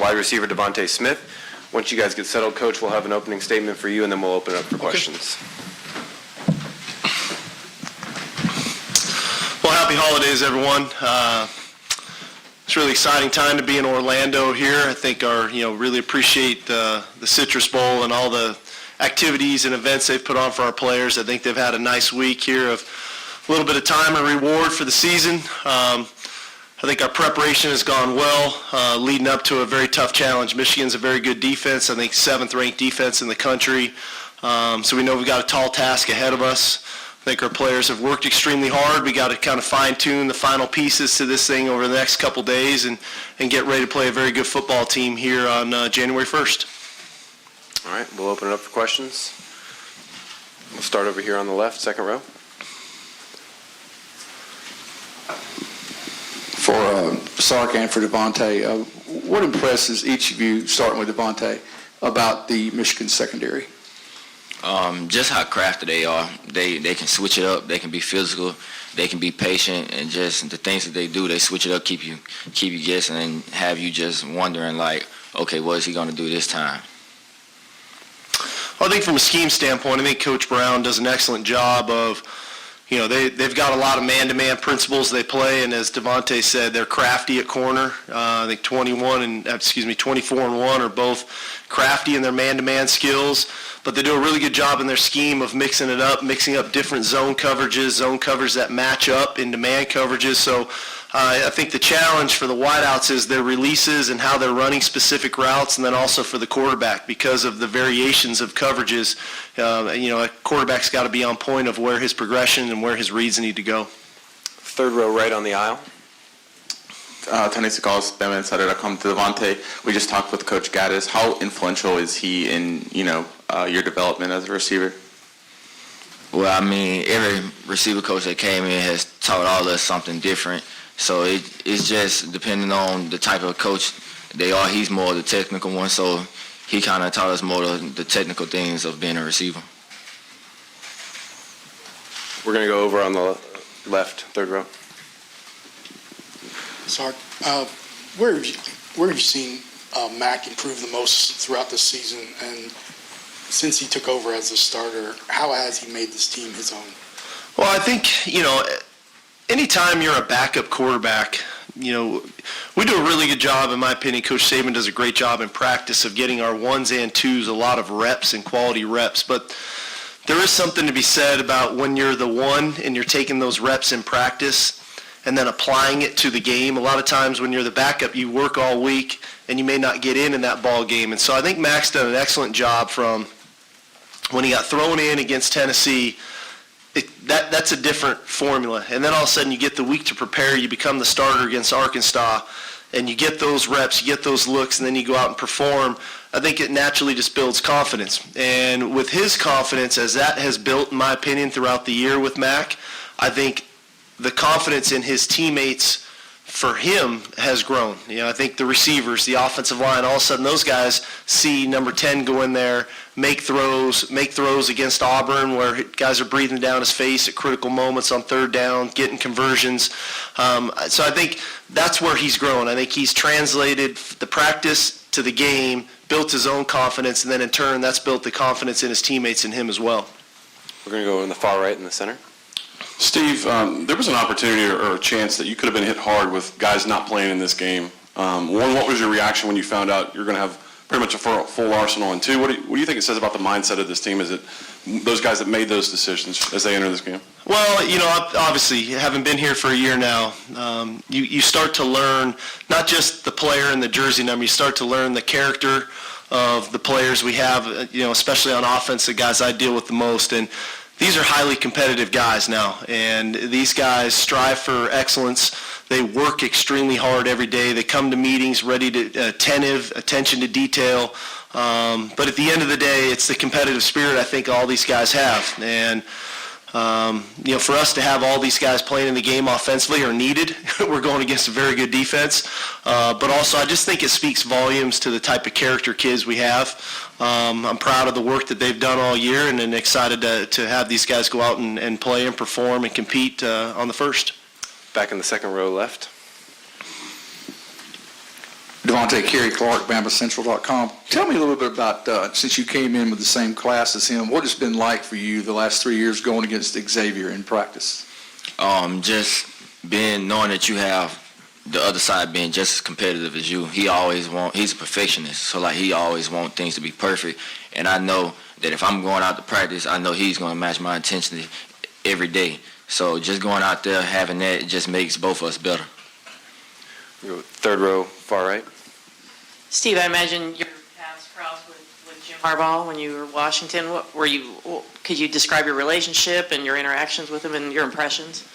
wide receiver Devontae Smith. Once you guys get settled, Coach, we'll have an opening statement for you, and then we'll open it up for questions. Well, happy holidays, everyone. It's a really exciting time to be in Orlando here. I think really appreciate the Citrus Bowl and all the activities and events they've put on for our players. I think they've had a nice week here of a little bit of time and reward for the season. I think our preparation has gone well, leading up to a very tough challenge. Michigan's a very good defense. I think 7th ranked defense in the country. So we know we've got a tall task ahead of us. I think our players have worked extremely hard. We got to kind of fine-tune the final pieces to this thing over the next couple days and get ready to play a very good football team here on January 1st. All right, we'll open it up for questions. We'll start over here on the left, second row. For Sark and for Devontae, what impresses each of you, starting with Devontae, about the Michigan secondary? Just how crafty they are. They can switch it up. They can be physical. They can be patient, and just the things that they do, they switch it up, keep you guessing, and have you just wondering like, okay, what is he going to do this time? Well, I think from a scheme standpoint, I think Coach Brown does an excellent job of, they've got a lot of man-to-man principles they play, and as Devontae said, they're crafty at corner. I think 24 and 1 are both crafty in their man-to-man skills, but they do a really good job in their scheme of mixing it up, mixing up different zone covers that match up into man coverages. So I think the challenge for the wideouts is their releases and how they're running specific routes, and then also for the quarterback because of the variations of coverages. A quarterback's got to be on point of where his progression and where his reads need to go. Third row right on the aisle. Tony Segal, BamaInsider.com. To Devontae, we just talked with Coach Gaddis. How influential is he in your development as a receiver? Well, I mean, every receiver coach that came in has taught all of us something different. So it's just depending on the type of coach they are. He's more the technical one, so he kind of taught us more the technical things of being a receiver. We're going to go over on the left, third row. Sark, where have you seen Mac improve the most throughout the season? And since he took over as a starter, how has he made this team his own? Well, I think, anytime you're a backup quarterback, we do a really good job, in my opinion. Coach Saban does a great job in practice of getting our ones and twos a lot of reps and quality reps. But there is something to be said about when you're the one and you're taking those reps in practice and then applying it to the game. A lot of times when you're the backup, you work all week and you may not get in that ball game. And so I think Mac's done an excellent job from when he got thrown in against Tennessee. That's a different formula. And then all of a sudden you get the week to prepare, you become the starter against Arkansas, and you get those reps, you get those looks, and then you go out and perform. I think it naturally just builds confidence. And with his confidence, as that has built, in my opinion, throughout the year with Mac, I think the confidence in his teammates for him has grown. I think the receivers, the offensive line, all of a sudden those guys see number 10 go in there, make throws against Auburn where guys are breathing down his face at critical moments on third down, getting conversions. So I think that's where he's grown. I think he's translated the practice to the game, built his own confidence, and then in turn that's built the confidence in his teammates and him as well. We're going to go in the far right in the center. Steve, there was an opportunity or a chance that you could have been hit hard with guys not playing in this game. One, what was your reaction when you found out you're going to have pretty much a full arsenal? And two, what do you think it says about the mindset of this team? Is it those guys that made those decisions as they enter this game? Well, obviously, having been here for a year now, you start to learn not just the player and the jersey number, you start to learn the character of the players we have, especially on offense, the guys I deal with the most. And these are highly competitive guys now, and these guys strive for excellence. They work extremely hard every day. They come to meetings ready to attention to detail. But at the end of the day, it's the competitive spirit I think all these guys have. And for us to have all these guys playing in the game offensively are needed. We're going against a very good defense. But also, I just think it speaks volumes to the type of character kids we have. I'm proud of the work that they've done all year and excited to have these guys go out and play and perform and compete on the first. Back in the second row left. Devontae, Kerry Clark, BamaCentral.com. Tell me a little bit about, since you came in with the same class as him, what it's been like for you the last 3 years going against Xavier in practice? Just knowing that you have the other side being just as competitive as you. He's a perfectionist, so like he always wants things to be perfect. And I know that if I'm going out to practice, I know he's going to match my intensity every day. So just going out there, having that, it just makes both of us better. Third row, far right. Steve, I imagine your paths crossed with Jim Harbaugh when you were in Washington. Could you describe your relationship and your interactions with him and your impressions?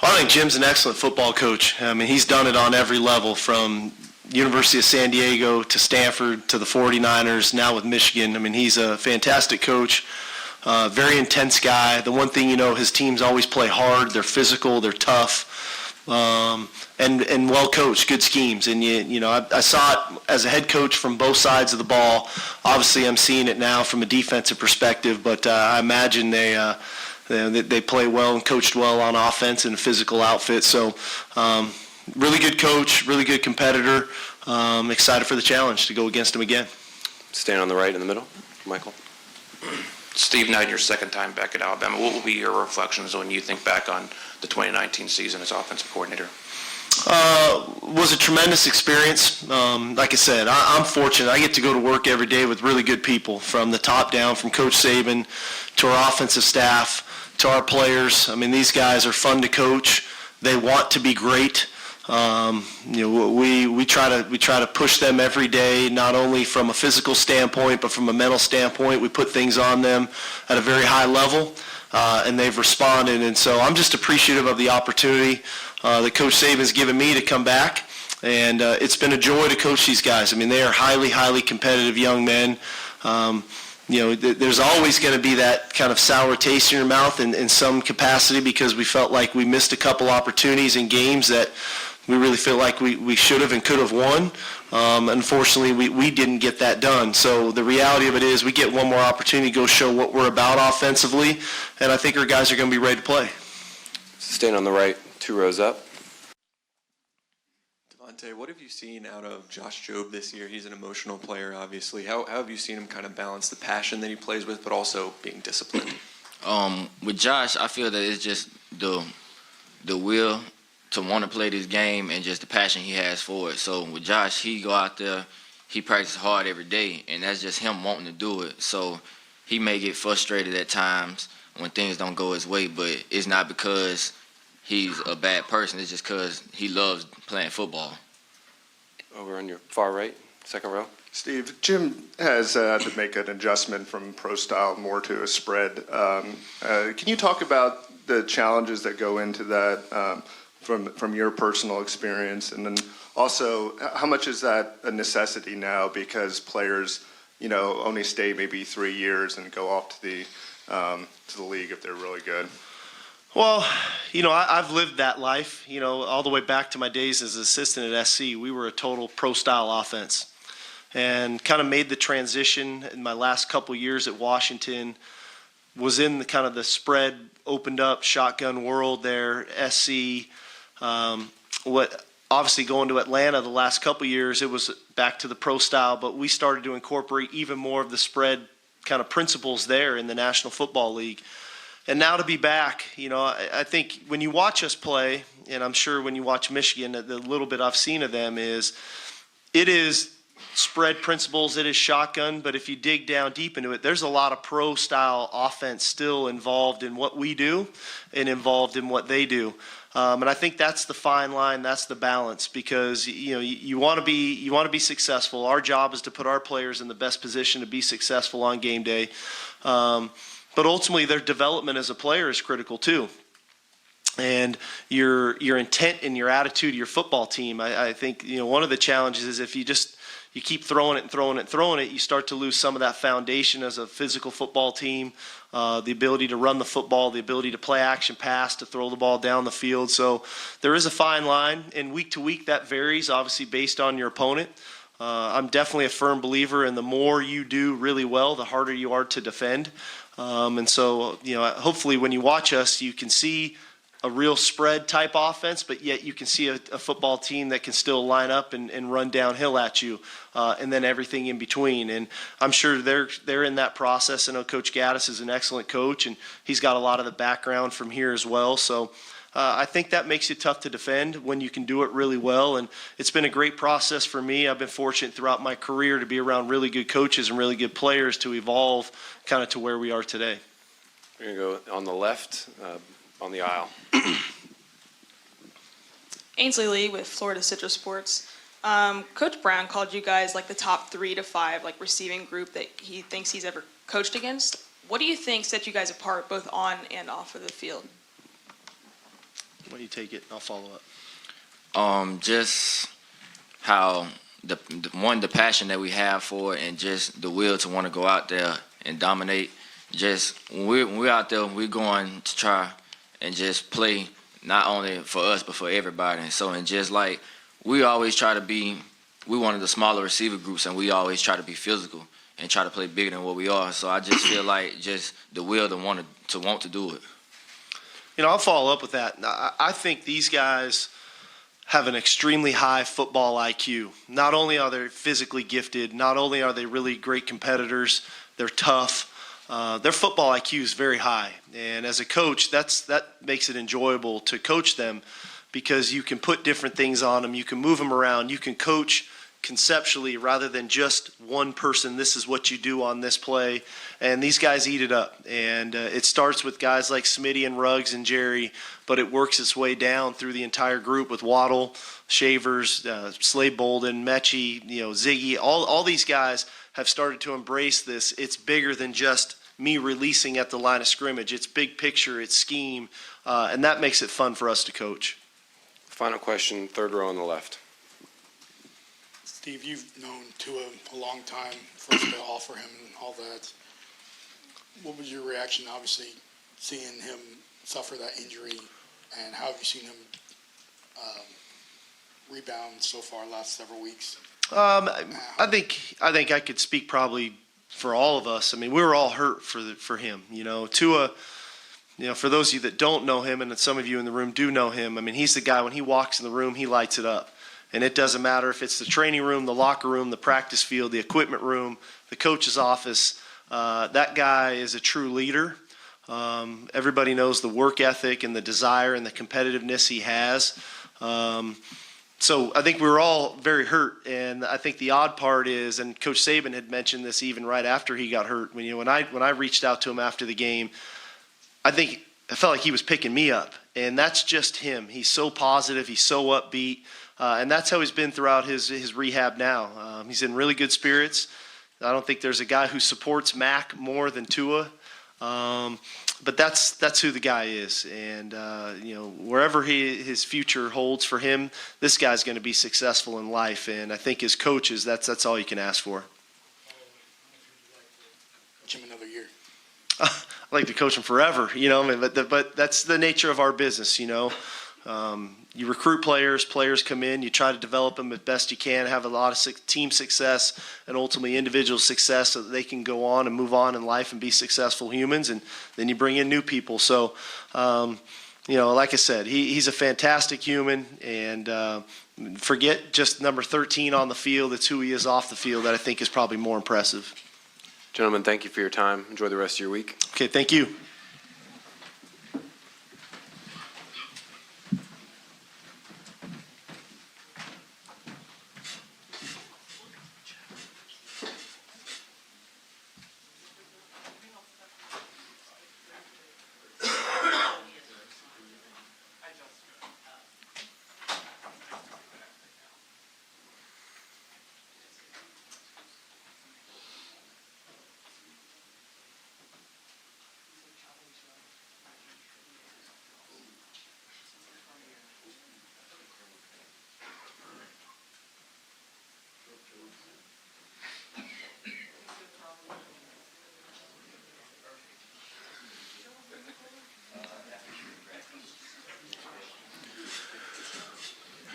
Well, I think Jim's an excellent football coach. I mean, he's done it on every level, from University of San Diego to Stanford to the 49ers, now with Michigan. I mean, he's a fantastic coach, very intense guy. The one thing, his teams always play hard. They're physical, they're tough, and well coached, good schemes. And I saw it as a head coach from both sides of the ball. Obviously, I'm seeing it now from a defensive perspective, but I imagine they play well and coached well on offense and a physical outfit. So really good coach, really good competitor. Excited for the challenge to go against him again. Stand on the right in the middle. Michael. Steve Knight, your second time back at Alabama. What will be your reflections when you think back on the 2019 season as offensive coordinator? Was a tremendous experience. Like I said, I'm fortunate. I get to go to work every day with really good people, from the top down, from Coach Saban to our offensive staff to our players. I mean, these guys are fun to coach. They want to be great. We try to push them every day, not only from a physical standpoint, but from a mental standpoint. We put things on them at a very high level, and they've responded. And so I'm just appreciative of the opportunity that Coach Saban's given me to come back. And it's been a joy to coach these guys. I mean, they are highly, highly competitive young men. There's always going to be that kind of sour taste in your mouth in some capacity, because we felt like we missed a couple opportunities in games that we really feel like we should have and could have won. Unfortunately, we didn't get that done. So the reality of it is we get one more opportunity to go show what we're about offensively, and I think our guys are going to be ready to play. Stand on the right, 2 rows up. Devontae, what have you seen out of Josh Jobe this year? He's an emotional player, obviously. How have you seen him kind of balance the passion that he plays with, but also being disciplined? With Josh, I feel that it's just the will to want to play this game and just the passion he has for it. So with Josh, he go out there, he practices hard every day, and that's just him wanting to do it. So he may get frustrated at times when things don't go his way, but it's not because he's a bad person. It's just because he loves playing football. Over on your far right, second row. Steve, Jim has had to make an adjustment from pro style more to a spread. Can you talk about the challenges that go into that from your personal experience, and then also how much is that a necessity now because players, only stay maybe 3 years and go off to the league if they're really good? Well, I've lived that life, all the way back to my days as an assistant at SC. We were a total pro-style offense, and kind of made the transition in my last couple years at Washington. Was in the kind of the spread, opened up shotgun world there, SC. Obviously going to Atlanta the last couple years, it was back to the pro-style, but we started to incorporate even more of the spread kind of principles there in the National Football League. And now to be back, I think when you watch us play, and I'm sure when you watch Michigan, the little bit I've seen of them it is spread principles, it is shotgun, but if you dig down deep into it, there's a lot of pro-style offense still involved in what we do and involved in what they do. And I think that's the fine line, that's the balance, because you want to be successful. Our job is to put our players in the best position to be successful on game day. But ultimately, their development as a player is critical too. And your intent and your attitude of your football team, I think one of the challenges is if you keep throwing it, you start to lose some of that foundation as a physical football team, the ability to run the football, the ability to play action pass, to throw the ball down the field. So there is a fine line, and week to week that varies, obviously based on your opponent. I'm definitely a firm believer in the more you do really well, the harder you are to defend. And so, hopefully when you watch us, you can see a real spread type offense, but yet you can see a football team that can still line up and run downhill at you, and then everything in between. And I'm sure they're in that process. I know Coach Gaddis is an excellent coach, and he's got a lot of the background from here as well. So I think that makes it tough to defend when you can do it really well. And it's been a great process for me. I've been fortunate throughout my career to be around really good coaches and really good players to evolve kind of to where we are today. We're going to go on the left, on the aisle. Ainsley Lee with Florida Citrus Sports. Coach Brown called you guys like the top 3 to 5 like receiving group that he thinks he's ever coached against. What do you think set you guys apart both on and off of the field? Why don't you take it? I'll follow up. Just how the passion that we have for it, and just the will to want to go out there and dominate. Just when we're out there, we're going to try and just play not only for us but for everybody. And so, and just like we always try to be, we one of the smaller receiver groups, and we always try to be physical and try to play bigger than what we are. So I just feel like just the will to want to do it. You know, I'll follow up with that. I think these guys have an extremely high football IQ. Not only are they physically gifted, not only are they really great competitors, they're tough. Their football IQ is very high. And as a coach, that makes it enjoyable to coach them because you can put different things on them. You can move them around. You can coach conceptually rather than just one person, this is what you do on this play. And these guys eat it up. And it starts with guys like Smitty and Ruggs and Jerry, but it works its way down through the entire group with Waddle, Shavers, Slade Bolden, Mechie, Ziggy. All these guys have started to embrace this. It's bigger than just me releasing at the line of scrimmage. It's big picture, it's scheme, and that makes it fun for us to coach. Final question, third row on the left. Steve, you've known Tua a long time, first to offer him and all that. What was your reaction, obviously, seeing him suffer that injury, and how have you seen him rebound so far last several weeks? I think I could speak probably for all of us. I mean, we were all hurt for him. Tua, for those of you that don't know him, and some of you in the room do know him, I mean, he's the guy, when he walks in the room, he lights it up. And it doesn't matter if it's the training room, the locker room, the practice field, the equipment room, the coach's office. That guy is a true leader. Everybody knows the work ethic and the desire and the competitiveness he has. So I think we were all very hurt, and I think the odd part is, and Coach Saban had mentioned this even right after he got hurt. When I reached out to him after the game, I felt like he was picking me up, and that's just him. He's so positive, he's so upbeat, and that's how he's been throughout his rehab now. He's in really good spirits. I don't think there's a guy who supports Mac more than Tua. But that's who the guy is, and wherever his future holds for him, this guy's going to be successful in life. And I think as coaches, that's all you can ask for. Coach him another year. I'd like to coach him forever, but that's the nature of our business. You recruit players come in, you try to develop them as best you can, have a lot of team success and ultimately individual success so that they can go on and move on in life and be successful humans, and then you bring in new people. So, like I said, he's a fantastic human, and forget just number 13 on the field, it's who he is off the field that I think is probably more impressive. Gentlemen, thank you for your time. Enjoy the rest of your week. Okay, thank you.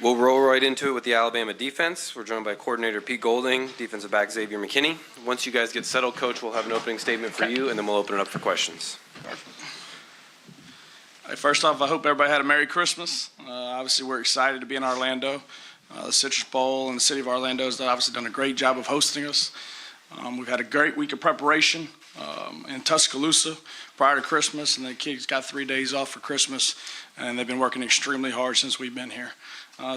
We'll roll right into it with the Alabama defense. We're joined by coordinator Pete Golding, defensive back Xavier McKinney. Once you guys get settled, Coach, we'll have an opening statement for you, and then we'll open it up for questions. Hey, first off, I hope everybody had a Merry Christmas. Obviously, we're excited to be in Orlando. The Citrus Bowl and the city of Orlando has obviously done a great job of hosting us. We've had a great week of preparation in Tuscaloosa prior to Christmas, and the kids got 3 days off for Christmas, and they've been working extremely hard since we've been here.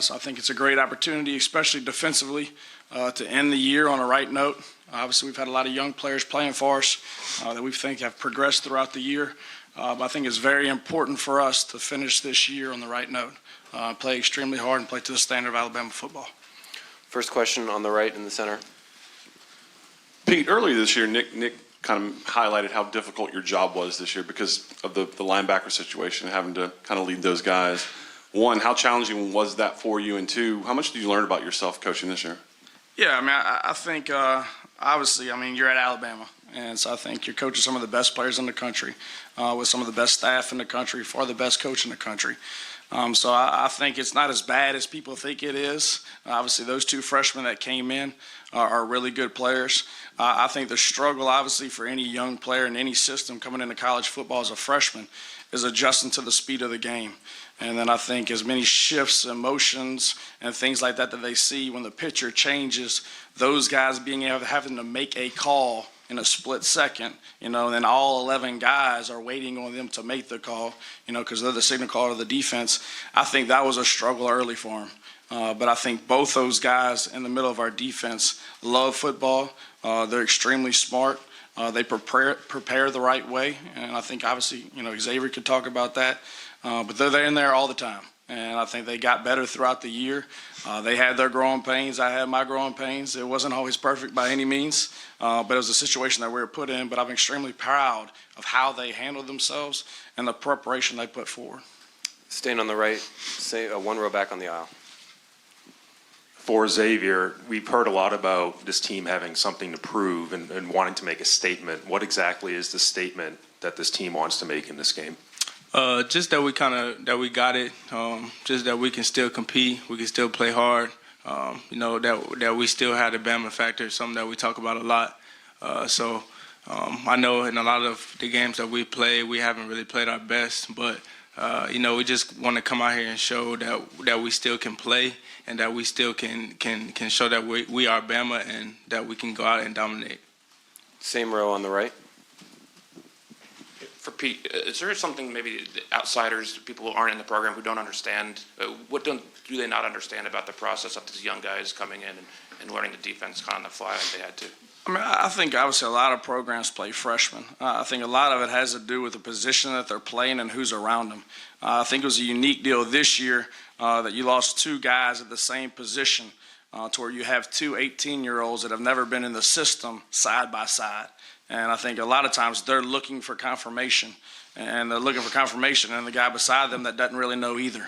So I think it's a great opportunity, especially defensively, to end the year on a right note. Obviously, we've had a lot of young players playing for us that we think have progressed throughout the year. But I think it's very important for us to finish this year on the right note, play extremely hard and play to the standard of Alabama football. First question on the right in the center. Pete, earlier this year, Nick kind of highlighted how difficult your job was this year because of the linebacker situation, having to kind of lead those guys. One, how challenging was that for you? And two, how much did you learn about yourself coaching this year? Yeah, I mean, I think obviously, I mean, you're at Alabama. And so I think you're coaching some of the best players in the country, with some of the best staff in the country, for the best coach in the country. So I think it's not as bad as people think it is. Obviously, those two freshmen that came in are really good players. I think the struggle, obviously, for any young player in any system coming into college football as a freshman is adjusting to the speed of the game. And then I think as many shifts, emotions, and things like that they see when the pitcher changes, those guys having to make a call in a split second, and then all 11 guys are waiting on them to make the call, because they're the signal caller of the defense. I think that was a struggle early for them. But I think both those guys in the middle of our defense love football. They're extremely smart. They prepare the right way. And I think obviously, Xavier could talk about that. But they're in there all the time. And I think they got better throughout the year. They had their growing pains. I had my growing pains. It wasn't always perfect by any means, but it was a situation that we were put in. But I'm extremely proud of how they handled themselves and the preparation they put forward. Staying on the right, say one row back on the aisle. For Xavier, we've heard a lot about this team having something to prove and wanting to make a statement. What exactly is the statement that this team wants to make in this game? Just that we got it. Just that we can still compete. We can still play hard. That we still had the Bama factor, something that we talk about a lot. So I know in a lot of the games that we play, we haven't really played our best. But we just want to come out here and show that we still can play and that we still can show that we are Bama and that we can go out and dominate. Same row on the right. For Pete, is there something maybe the outsiders, people who aren't in the program who don't understand, what do they not understand about the process of these young guys coming in and learning the defense kind of on the fly like they had to? I mean, I think obviously a lot of programs play freshmen. I think a lot of it has to do with the position that they're playing and who's around them. I think it was a unique deal this year that you lost two guys at the same position to where you have two 18-year-olds that have never been in the system side by side. And I think a lot of times they're looking for confirmation, and they're looking for confirmation in the guy beside them that doesn't really know either.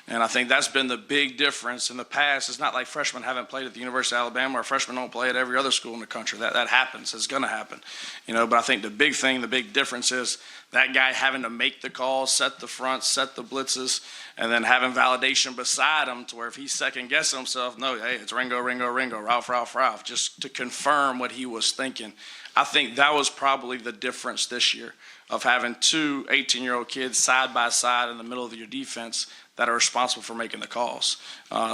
And I think that's been the big difference in the past. It's not like freshmen haven't played at the University of Alabama or freshmen don't play at every other school in the country. That happens. It's going to happen. But I think the big difference is that guy having to make the calls, set the front, set the blitzes, and then having validation beside him to where if he's second-guessing himself, no, hey, it's Ringo, Ralph, just to confirm what he was thinking. I think that was probably the difference this year of having two 18-year-old kids side by side in the middle of your defense that are responsible for making the calls.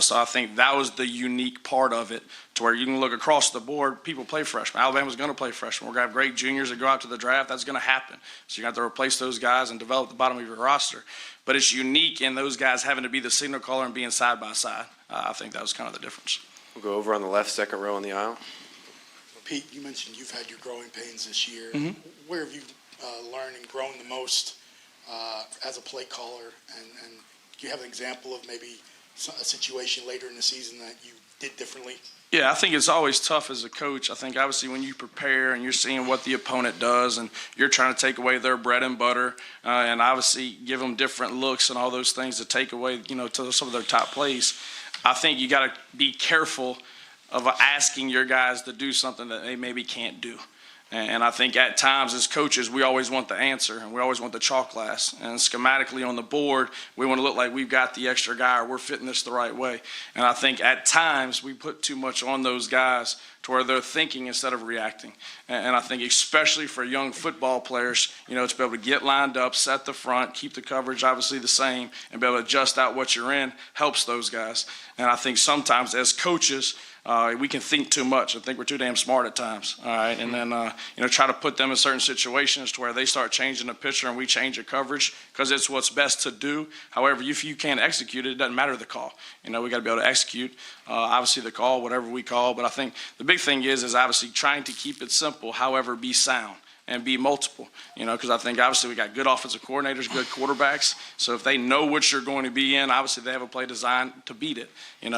So I think that was the unique part of it, to where you can look across the board, people play freshmen. Alabama's going to play freshmen. We're going to have great juniors that go out to the draft. That's going to happen. So you're going to have to replace those guys and develop the bottom of your roster. But it's unique in those guys having to be the signal caller and being side by side. I think that was kind of the difference. We'll go over on the left, second row on the aisle. Pete, you mentioned you've had your growing pains this year. Mm-hmm. Where have you learned and grown the most as a play caller? And do you have an example of maybe a situation later in the season that you did differently? Yeah, I think it's always tough as a coach. I think obviously when you prepare and you're seeing what the opponent does and you're trying to take away their bread and butter and obviously give them different looks and all those things to take away, to some of their top plays, I think you got to be careful of asking your guys to do something that they maybe can't do. And I think at times as coaches, we always want the answer and we always want the chalk glass. And schematically on the board, we want to look like we've got the extra guy or we're fitting this the right way. And I think at times we put too much on those guys to where they're thinking instead of reacting. And I think especially for young football players, to be able to get lined up, set the front, keep the coverage obviously the same, and be able to adjust out what you're in helps those guys. And I think sometimes as coaches, we can think too much. I think we're too damn smart at times, all right? And then, try to put them in certain situations to where they start changing the picture and we change the coverage because it's what's best to do. However, if you can't execute it, it doesn't matter the call. We got to be able to execute, obviously the call, whatever we call. But I think the big thing is obviously trying to keep it simple, however, be sound and be multiple, because I think obviously we got good offensive coordinators, good quarterbacks. So if they know what you're going to be in, obviously they have a play designed to beat it,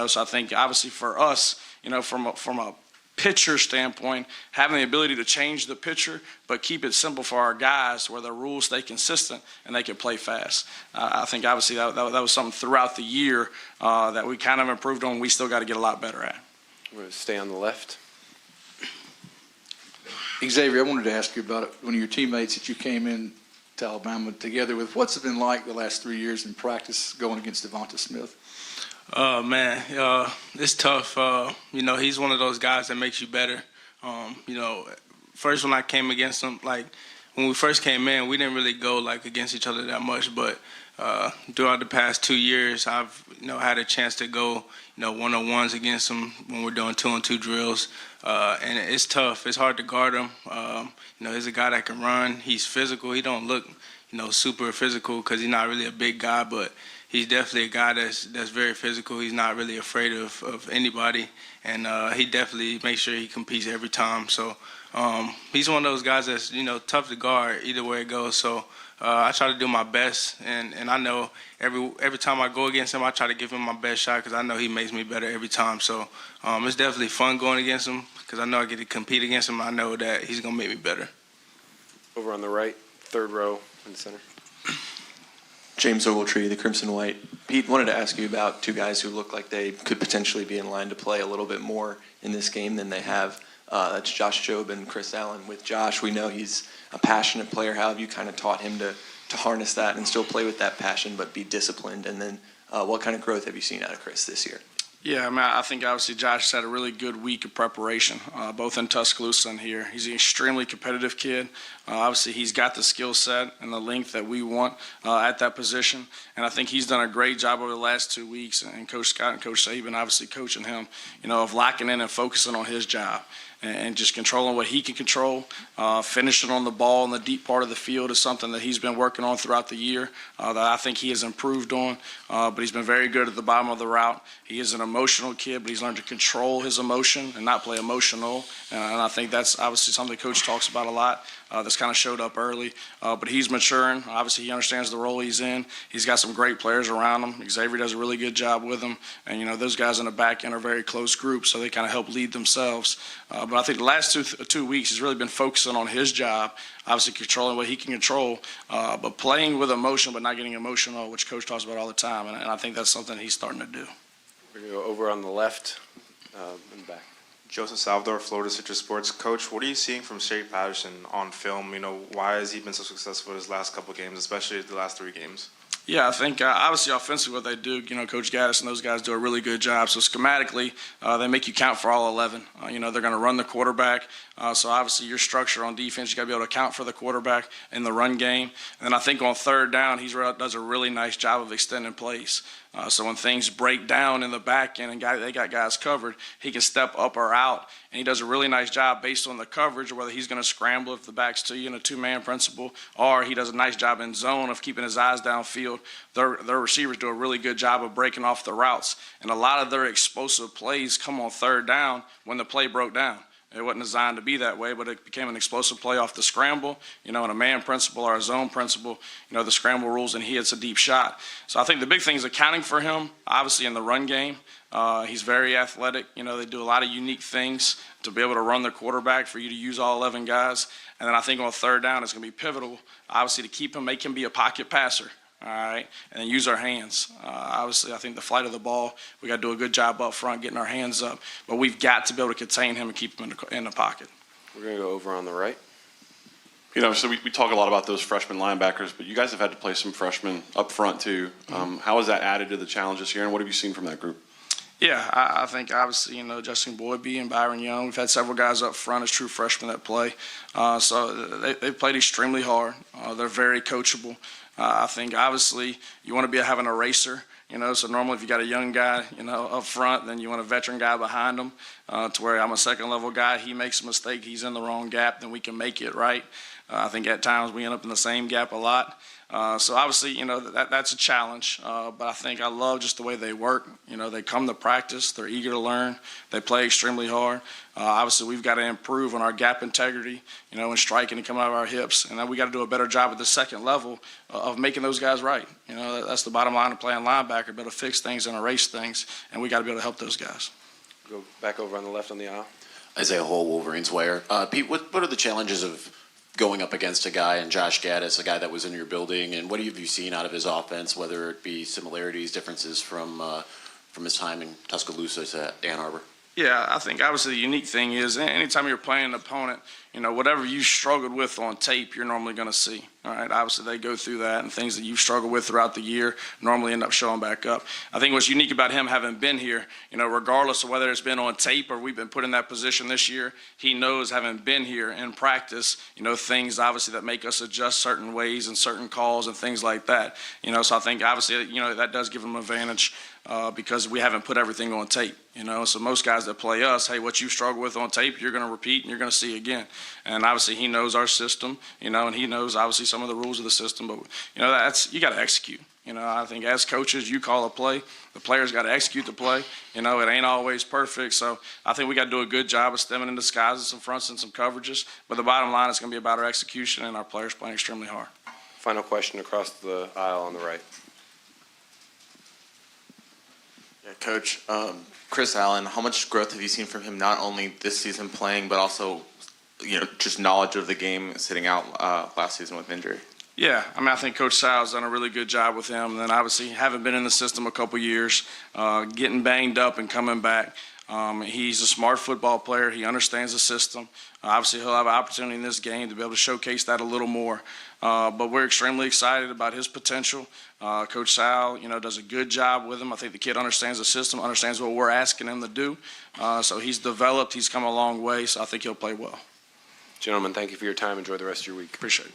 So I think obviously for us, from a pitcher standpoint, having the ability to change the pitcher, but keep it simple for our guys where the rules stay consistent and they can play fast. I think obviously that was something throughout the year that we kind of improved on. We still got to get a lot better at. We're going to stay on the left. Xavier, I wanted to ask you about one of your teammates that you came in to Alabama together with. What's it been like the last 3 years in practice going against Devonta Smith? Man, it's tough. He's one of those guys that makes you better. First when I came against him, like when we first came in, we didn't really go like against each other that much. But throughout the past 2 years, I've had a chance to go one-on-ones against him when we're doing 2-on-2 drills, and it's tough. It's hard to guard him. He's a guy that can run. He's physical. He don't look super physical because he's not really a big guy, but he's definitely a guy that's very physical. He's not really afraid of anybody, and he definitely makes sure he competes every time. So he's one of those guys that's tough to guard either way it goes. So I try to do my best, and I know every time I go against him, I try to give him my best shot because I know he makes me better every time. So it's definitely fun going against him because I know I get to compete against him. I know that he's gonna make me better. Over on the right, third row in the center. James Ogletree, the Crimson White. Pete, wanted to ask you about two guys who look like they could potentially be in line to play a little bit more in this game than they have. That's Josh Jobe and Chris Allen. With Josh, we know he's a passionate player. How have you kind of taught him to harness that and still play with that passion but be disciplined? And then what kind of growth have you seen out of Chris this year? Yeah, I think obviously Josh has had a really good week of preparation, both in Tuscaloosa and here. He's an extremely competitive kid. Obviously, he's got the skill set and the length that we want at that position. And I think he's done a great job over the last 2 weeks, and Coach Scott and Coach Saban obviously coaching him, of locking in and focusing on his job. And just controlling what he can control, finishing on the ball in the deep part of the field is something that he's been working on throughout the year that I think he has improved on. But he's been very good at the bottom of the route. He is an emotional kid, but he's learned to control his emotion and not play emotional. And I think that's obviously something the coach talks about a lot. That's kind of showed up early. But he's maturing. Obviously, he understands the role he's in. He's got some great players around him. Xavier does a really good job with him. And, those guys in the back end are very close groups, so they kind of help lead themselves. But I think the last two weeks he's really been focusing on his job, obviously controlling what he can control, but playing with emotion but not getting emotional, which Coach talks about all the time. And I think that's something he's starting to do. We're going to go over on the left in the back. Joseph Salvador, Florida Citrus Sports. Coach, what are you seeing from Shea Patterson on film? Why has he been so successful his last couple of games, especially the last 3 games? Yeah, I think obviously offensively what they do, Coach Gaddis and those guys do a really good job. So schematically, they make you count for all 11. They're going to run the quarterback. So obviously your structure on defense, you got to be able to account for the quarterback in the run game. And then I think on third down, he does a really nice job of extending plays. So when things break down in the back end and they got guys covered, he can step up or out. And he does a really nice job based on the coverage, whether he's going to scramble if the back's to you in a 2-man principle, or he does a nice job in zone of keeping his eyes downfield. Their receivers do a really good job of breaking off the routes. And a lot of their explosive plays come on third down when the play broke down. It wasn't designed to be that way, but it became an explosive play off the scramble, in a man principle or a zone principle, the scramble rules, and he hits a deep shot. So I think the big thing is accounting for him, obviously in the run game. He's very athletic. They do a lot of unique things to be able to run the quarterback for you to use all 11 guys. And then I think on third down, it's going to be pivotal, obviously, to keep him, make him be a pocket passer. All right, and then use our hands. Obviously, I think the flight of the ball, we got to do a good job up front getting our hands up, but we've got to be able to contain him and keep him in the pocket. We're going to go over on the right. You know, so we talk a lot about those freshman linebackers, but you guys have had to play some freshmen up front too. How has that added to the challenge this year, and what have you seen from that group? Yeah, I think obviously, Justin Boydby and Byron Young, we've had several guys up front as true freshmen that play. So they've played extremely hard. They're very coachable. I think obviously you want to be having a racer, so normally if you got a young guy, up front, then you want a veteran guy behind him, to where I'm a second level guy. He makes a mistake, he's in the wrong gap, then we can make it right. I think at times we end up in the same gap a lot. So obviously, that's a challenge, but I think I love just the way they work. They come to practice, they're eager to learn, they play extremely hard. Obviously, we've got to improve on our gap integrity, and striking and coming out of our hips, and then we got to do a better job at the second level of making those guys right. That's the bottom line of playing linebacker, be able to fix things and erase things, and we got to be able to help those guys. Go back over on the left on the aisle. Isaiah Hole, Wolverines Wire. Pete, what are the challenges of going up against a guy and Josh Gaddis, a guy that was in your building, and what have you seen out of his offense, whether it be similarities, differences from his time in Tuscaloosa to Ann Arbor? Yeah, I think obviously the unique thing is anytime you're playing an opponent, whatever you struggled with on tape, you're normally going to see. All right, obviously they go through that, and things that you've struggled with throughout the year normally end up showing back up. I think what's unique about him having been here, regardless of whether it's been on tape or we've been put in that position this year, he knows having been here in practice, things obviously that make us adjust certain ways and certain calls and things like that. So I think obviously, that does give him an advantage. Because we haven't put everything on tape, So most guys that play us, hey, what you struggle with on tape, you're going to repeat and you're going to see again. And obviously he knows our system, and he knows obviously some of the rules of the system. But you got to execute. I think as coaches, you call a play, the players got to execute the play. It ain't always perfect. So I think we got to do a good job of stemming in disguises, some fronts and some coverages. But the bottom line is going to be about our execution and our players playing extremely hard. Final question across the aisle on the right. Yeah, Coach, Chris Allen, how much growth have you seen from him, not only this season playing, but also, just knowledge of the game sitting out last season with injury? Yeah, I think Coach Sal's done a really good job with him. And then obviously haven't been in the system a couple years, getting banged up and coming back. He's a smart football player. He understands the system. Obviously, he'll have an opportunity in this game to be able to showcase that a little more. But we're extremely excited about his potential. Coach Sal, does a good job with him. I think the kid understands the system, understands what we're asking him to do. So he's developed. He's come a long way. So I think he'll play well. Gentlemen, thank you for your time. Enjoy the rest of your week. Appreciate it.